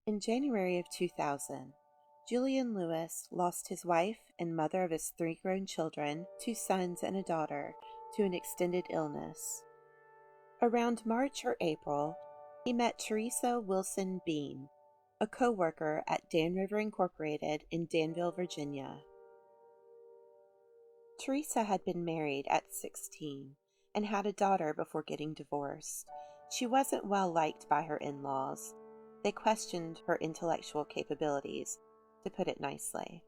In January of 2000, Julian Lewis lost his wife and mother of his 3 grown children, 2 sons and a daughter, to an extended illness. Around March or April, he met Teresa Wilson Bean, a co-worker at Dan River Incorporated in Danville, Virginia. Teresa had been married at 16 and had a daughter before getting divorced. She wasn't well liked by her in-laws. They questioned her intellectual capabilities, to put it nicely.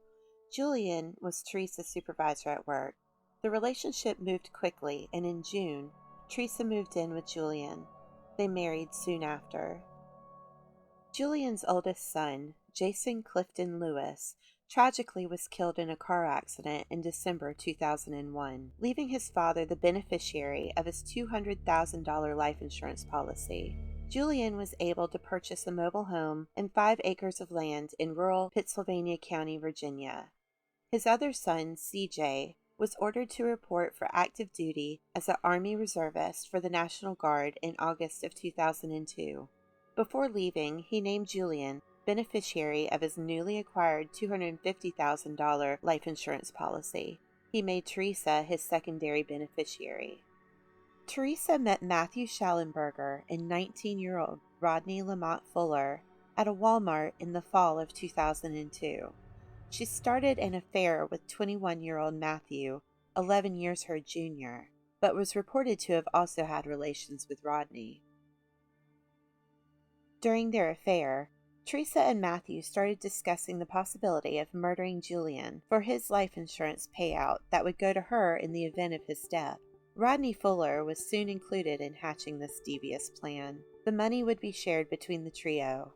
Julian was Teresa's supervisor at work. The relationship moved quickly, and in June, Teresa moved in with Julian. They married soon after. Julian's oldest son, Jason Clifton Lewis, tragically was killed in a car accident in December 2001, leaving his father the beneficiary of his $200,000 life insurance policy. Julian was able to purchase a mobile home and 5 acres of land in rural Pittsylvania County, Virginia. His other son, CJ, was ordered to report for active duty as an Army reservist for the National Guard in August of 2002. Before leaving, he named Julian beneficiary of his newly acquired $250,000 life insurance policy. He made Teresa his secondary beneficiary. Teresa met Matthew Schallenberger and 19-year-old Rodney Lamont Fuller at a Walmart in the fall of 2002. She started an affair with 21-year-old Matthew, 11 years her junior, but was reported to have also had relations with Rodney. During their affair, Teresa and Matthew started discussing the possibility of murdering Julian for his life insurance payout that would go to her in the event of his death. Rodney Fuller was soon included in hatching this devious plan. The money would be shared between the trio.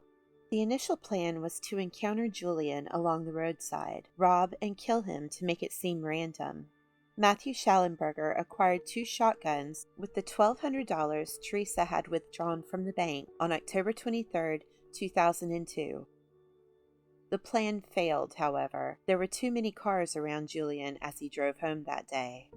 The initial plan was to encounter Julian along the roadside, rob and kill him to make it seem random. Matthew Schallenberger acquired 2 shotguns with the $1,200 Teresa had withdrawn from the bank on October 23, 2002. The plan failed, however. There were too many cars around Julian as he drove home that day.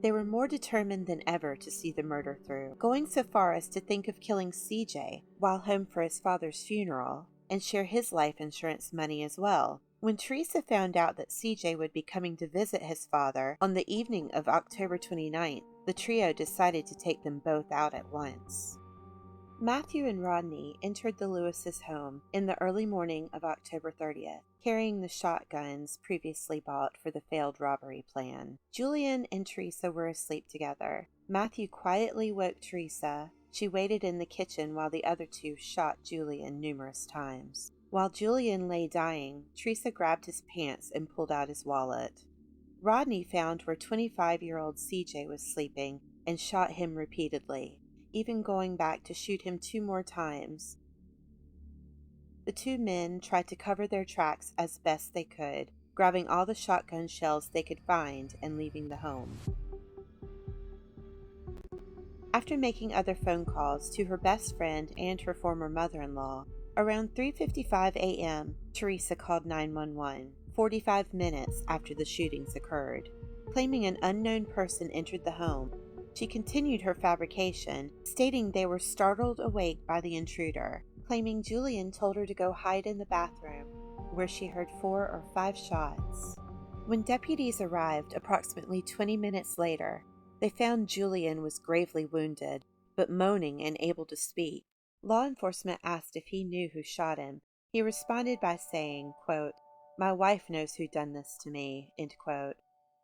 They were more determined than ever to see the murder through, going so far as to think of killing CJ while home for his father's funeral and share his life insurance money as well. When Teresa found out that CJ would be coming to visit his father on the evening of October 29th, the trio decided to take them both out at once. Matthew and Rodney entered the Lewis's home in the early morning of October 30th, carrying the shotguns previously bought for the failed robbery plan. Julian and Teresa were asleep together. Matthew quietly woke Teresa. She waited in the kitchen while the other two shot Julian numerous times. While Julian lay dying, Teresa grabbed his pants and pulled out his wallet. Rodney found where 25-year-old CJ was sleeping and shot him repeatedly, even going back to shoot him 2 more times. The 2 men tried to cover their tracks as best they could, grabbing all the shotgun shells they could find and leaving the home. After making other phone calls to her best friend and her former mother-in-law, around 3:55 a.m., Teresa called 911, 45 minutes after the shootings occurred. Claiming an unknown person entered the home, she continued her fabrication, stating they were startled awake by the intruder, claiming Julian told her to go hide in the bathroom, where she heard 4 or 5 shots. When deputies arrived approximately 20 minutes later, they found Julian was gravely wounded, but moaning and able to speak. Law enforcement asked if he knew who shot him. He responded by saying, quote, "My wife knows who done this to me," end quote.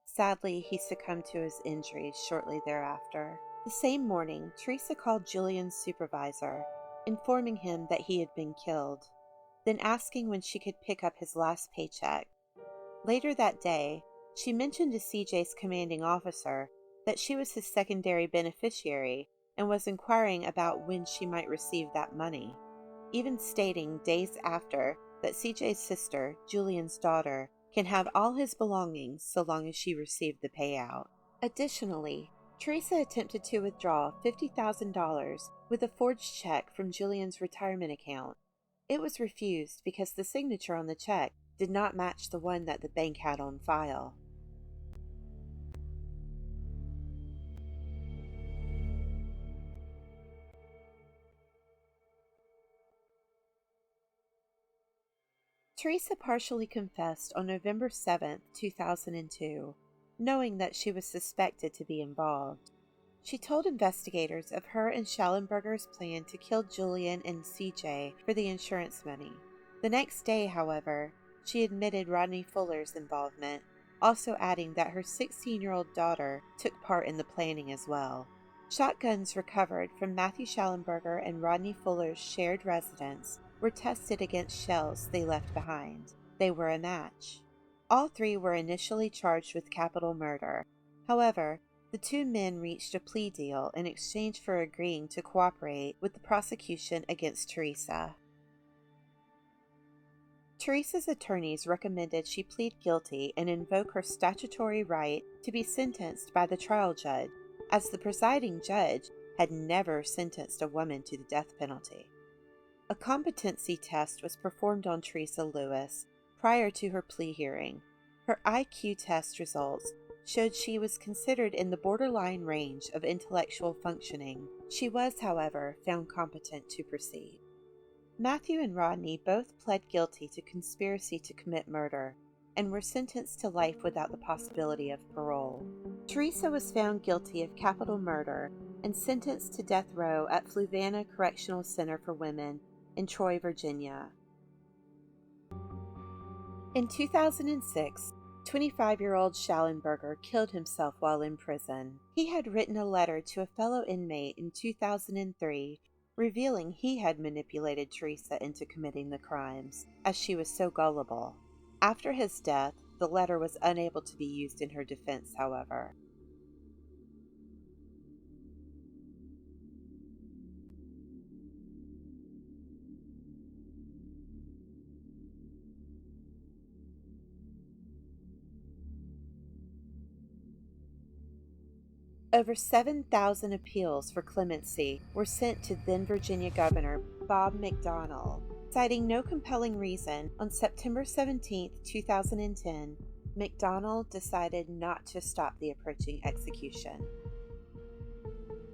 Sadly, he succumbed to his injuries shortly thereafter. The same morning, Teresa called Julian's supervisor, informing him that he had been killed, then asking when she could pick up his last paycheck. Later that day, she mentioned to CJ's commanding officer that she was his secondary beneficiary and was inquiring about when she might receive that money, even stating days after that CJ's sister, Julian's daughter, can have all his belongings so long as she received the payout. Additionally, Teresa attempted to withdraw $50,000 with a forged check from Julian's retirement account. It was refused because the signature on the check did not match the one that the bank had on file. Teresa partially confessed on November 7, 2002, knowing that she was suspected to be involved. She told investigators of her and Schallenberger's plan to kill Julian and CJ for the insurance money. The next day, however, she admitted Rodney Fuller's involvement, also adding that her 16-year-old daughter took part in the planning as well. Shotguns recovered from Matthew Schallenberger and Rodney Fuller's shared residence were tested against shells they left behind. They were a match. All three were initially charged with capital murder. However, the two men reached a plea deal in exchange for agreeing to cooperate with the prosecution against Teresa. Teresa's attorneys recommended she plead guilty and invoke her statutory right to be sentenced by the trial judge, as the presiding judge had never sentenced a woman to the death penalty. A competency test was performed on Teresa Lewis prior to her plea hearing. Her IQ test results showed she was considered in the borderline range of intellectual functioning. She was, however, found competent to proceed. Matthew and Rodney both pled guilty to conspiracy to commit murder and were sentenced to life without the possibility of parole. Teresa was found guilty of capital murder and sentenced to death row at Fluvanna Correctional Center for Women in Troy, Virginia. In 2006, 25-year-old Schallenberger killed himself while in prison. He had written a letter to a fellow inmate in 2003 revealing he had manipulated Teresa into committing the crimes, as she was so gullible. After his death, the letter was unable to be used in her defense, however. Over 7,000 appeals for clemency were sent to then Virginia Governor Bob McDonnell. Citing no compelling reason, on September 17, 2010, McDonnell decided not to stop the approaching execution.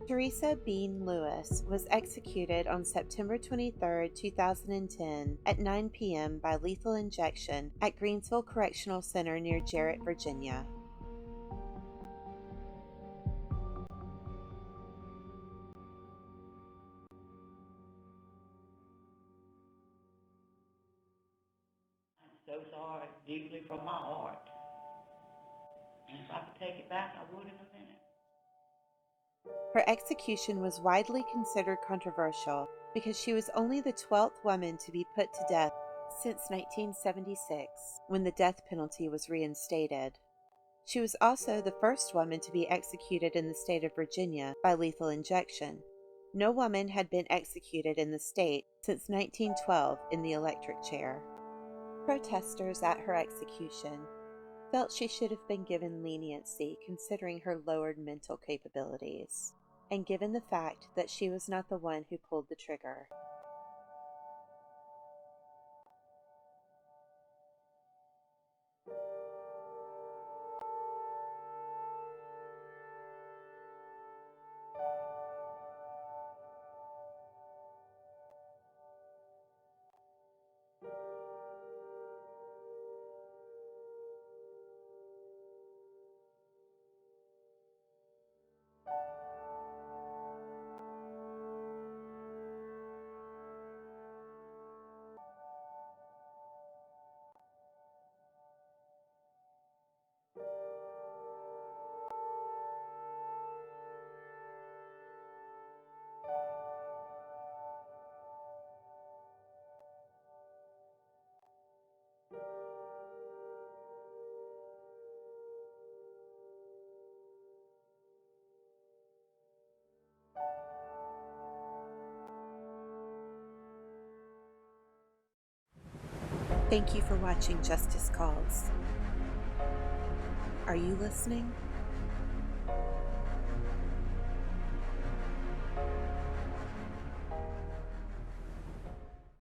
Teresa Bean Lewis was executed on September 23, 2010 at 9 p.m. by lethal injection at Greensville Correctional Center near Jarrett, Virginia. So sorry, deeply from my heart. And if I could take it back, I would in a minute. Her execution was widely considered controversial because she was only the 12th woman to be put to death since 1976, when the death penalty was reinstated. She was also the first woman to be executed in the state of Virginia by lethal injection. No woman had been executed in the state since 1912 in the electric chair. Protesters at her execution felt she should have been given leniency considering her lowered mental capabilities, and given the fact that she was not the one who pulled the trigger. Thank you for watching Justice Calls. Are you listening?